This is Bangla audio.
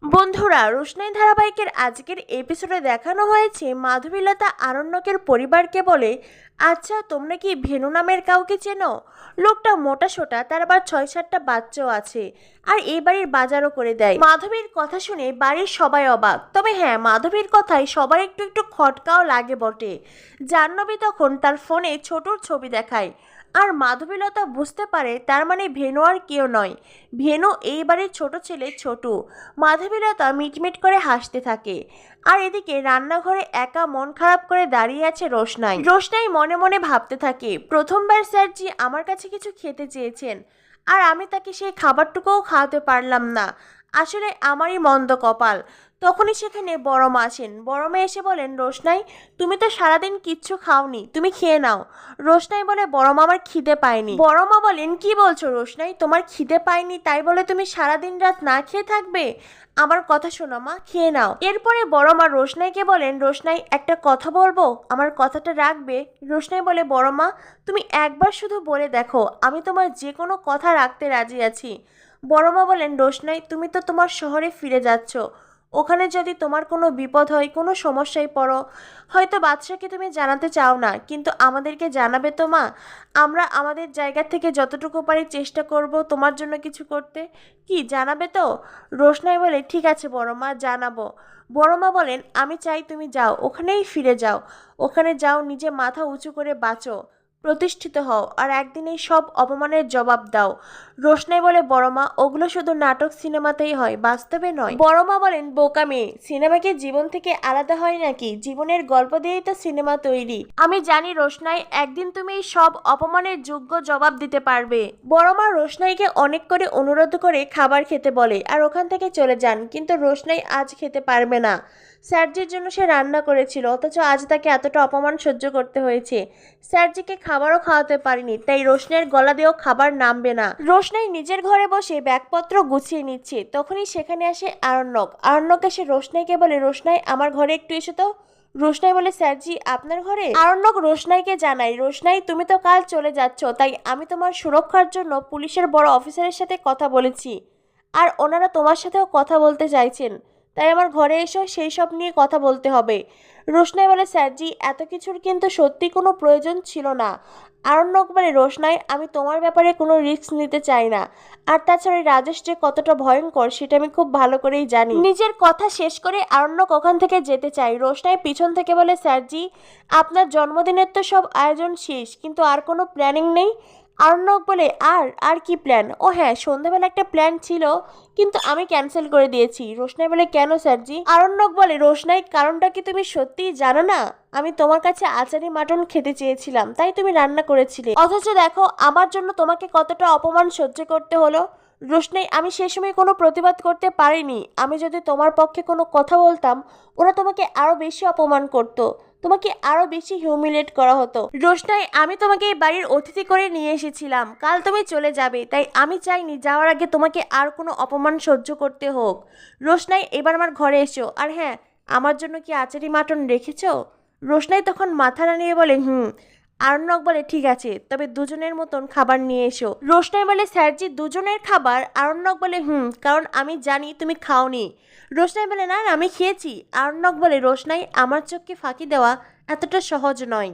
বন্ধুরা, রোশনাই ধারাবাহিকের আজকের এপিসোডে দেখানো হয়েছে মাধবীলতা আরণ্যকের পরিবারকে বলে, আচ্ছা তোমরা কি ভেনু নামের কাউকে চেনো? লোকটা মোটা সোটা, তার আবার 6-7টা বাচ্চাও আছে, আর এই বাড়ির বাজারও করে দেয়। মাধবীর কথা শুনে বাড়ির সবাই অবাক। তবে হ্যাঁ, মাধবীর কথায় সবার একটু একটু খটকাও লাগে বটে। জাহ্নবী তখন তার ফোনে ছোটর ছবি দেখায়, আর মাধবীলতা বুঝতে পারে তার মানে ভেনু আর কেউ নয়, ভেনু এই বাড়ির ছোট ছেলে ছোটু। মাধবীলতা মিটমিট করে হাসতে থাকে। আর এদিকে রান্নাঘরে একা মন খারাপ করে দাঁড়িয়ে আছে রোশনাই। রোশনাই মনে মনে ভাবতে থাকে, প্রথমবার স্যারজি আমার কাছে কিছু খেতে চেয়েছেন, আর আমি তাকে সেই খাবারটুকুও খাওয়াতে পারলাম না। আসলে আমারই মন্দ কপাল। তখনই সেখানে বড় মা আসেন। বড় মা এসে বলেন, রোশনাই তুমি তো সারাদিন কিচ্ছু খাওনি, তুমি খেয়ে নাও। রোশনাই বলে, বড় মা আমার খিদে পায়নি। বড় মা বলেন, কি বলছো রোশনাই, তোমার খিদে পায়নি তাই বলে তুমি সারাদিন রাত না খেয়ে থাকবে? আমার কথা শোনো মা, খেয়ে নাও। এরপরে বড় মা রোশনাইকে বলেন, রোশনাই একটা কথা বলবো, আমার কথাটা রাখবে? রোশনাই বলে, বড় মা তুমি একবার শুধু বলে দেখো, আমি তোমার যে কোনো কথা রাখতে রাজি আছি। বড় মা বলেন, রোশনাই তুমি তো তোমার শহরে ফিরে যাচ্ছ, ওখানে যদি তোমার কোনো বিপদ হয়, কোনো সমস্যায় পড়ো, হয়তো বাদশাকে তুমি জানাতে চাও না, কিন্তু আমাদেরকে জানাবে তো মা। আমরা আমাদের জায়গা থেকে যতটুকু পারি চেষ্টা করব তোমার জন্য কিছু করতে। কি জানাবে তো? রোশনাই বলে, ঠিক আছে বড় মা, জানাবো। বড় মা বলেন, আমি চাই তুমি যাও, ওখানেই ফিরে যাও, ওখানে যাও, নিজে মাথা উঁচু করে বাঁচো, প্রতিষ্ঠিত হও, আর একদিন এই সব অপমানের জবাব দাও। রোশনাই বলে, বড় মা ওগুলো শুধু নাটক সিনেমাতেই হয়, বাস্তবে নয়। বড় মা বলেন, বোকা মেয়ে, সিনেমা কি জীবন থেকে আলাদা হয় নাকি? জীবনের গল্প দিয়েই তো সিনেমা তৈরি। আমি জানি রোশনাই, একদিন তুমি এই সব অপমানের যোগ্য জবাব দিতে পারবে। বড় মা রোশনাইকে অনেক করে অনুরোধ করে খাবার খেতে বলে, আর ওখান থেকে চলে যান। কিন্তু রোশনাই আজ খেতে পারবে না। স্যারজির জন্য সে রান্না করেছিল, অথচ আজ তাকে এতটা অপমান সহ্য করতে হয়েছে। স্যারজিকে খাবারও খাওয়াতে পারিনি, তাই রোশনাইয়ের গলা দিয়েও খাবার নামবে না। রোশনাই নিজের ঘরে বসে ব্যাগপত্র গুছিয়ে নিচ্ছে, তখনই সেখানে আসে আরণ্যক। আরণ্যক এসে রোশনাইকে বলে, রোশনাই আমার ঘরে একটু এসো তো। রোশনাই বলে, স্যারজি আপনার ঘরে? আরণ্যক রোশনাইকে জানাই, রোশনাই তুমি তো কাল চলে যাচ্ছ, তাই আমি তোমার সুরক্ষার জন্য পুলিশের বড় অফিসারের সাথে কথা বলেছি, আর ওনারা তোমার সাথেও কথা বলতে চাইছেন, তাই আমার ঘরে এসো, সেই সব নিয়ে কথা বলতে হবে। রোশনাই বলে, স্যারজি এত কিছুর কিন্তু সত্যি কোনো প্রয়োজন ছিল না। আরণ্যক বলে, রোশনাই আমি তোমার ব্যাপারে কোনো রিস্ক নিতে চাই না, আর তাছাড়া রাজেশ যে কতটা ভয়ঙ্কর সেটা আমি খুব ভালো করেই জানি। নিজের কথা শেষ করে আরণ্যক ওখান থেকে যেতে চাই। রোশনাই পিছন থেকে বলে, স্যারজি আপনার জন্মদিনের তো সব আয়োজন শেষ, কিন্তু আর কোনো প্ল্যানিং নেই? আরণ্যক বলে, আর আর কি প্ল্যান? ও হ্যাঁ, সন্ধ্যাবেলা একটা প্ল্যান ছিল, কিন্তু আমি ক্যান্সেল করে দিয়েছি। রোশনাই বলে, কেন স্যারজি? আরণ্যক বলে, রোশনাই কারণটা কি তুমি সত্যিই জানো না? আমি তোমার কাছে আচারি মাটন খেতে চেয়েছিলাম, তাই তুমি রান্না করেছিলে, অথচ দেখো আমার জন্য তোমাকে কতটা অপমান সহ্য করতে হলো। রোশনাই আমি সে সময় কোনো প্রতিবাদ করতে পারিনি। আমি যদি তোমার পক্ষে কোনো কথা বলতাম, ওরা তোমাকে আরো বেশি অপমান করতো, তোমাকে আরো বেশি হিউমিলেট করা হতো। রোশনাই আমি তোমাকে এই বাড়ির অতিথি করে নিয়ে এসেছিলাম, কাল তুমি চলে যাবে, তাই আমি চাইনি যাওয়ার আগে তোমাকে আর কোনো অপমান সহ্য করতে হোক। রোশনাই এবার আমার ঘরে এসো, আর হ্যাঁ, আমার জন্য কি আচারি মাটন রেখেছো? রোশনাই তখন মাথা নাড়িয়ে বলে, হুম। আরণ্যক বলে, ঠিক আছে, তবে দুজনের মতন খাবার নিয়ে এসো। রোশনাই বলে, স্যারজি দুজনের খাবার? আরণ্যক বলে, হুম, কারণ আমি জানি তুমি খাওনি। রোশনাই বলে, না না আমি খেয়েছি। আরণ্যক বলে, রোশনাই আমার চোখকে ফাঁকি দেওয়া এতটা সহজ নয়।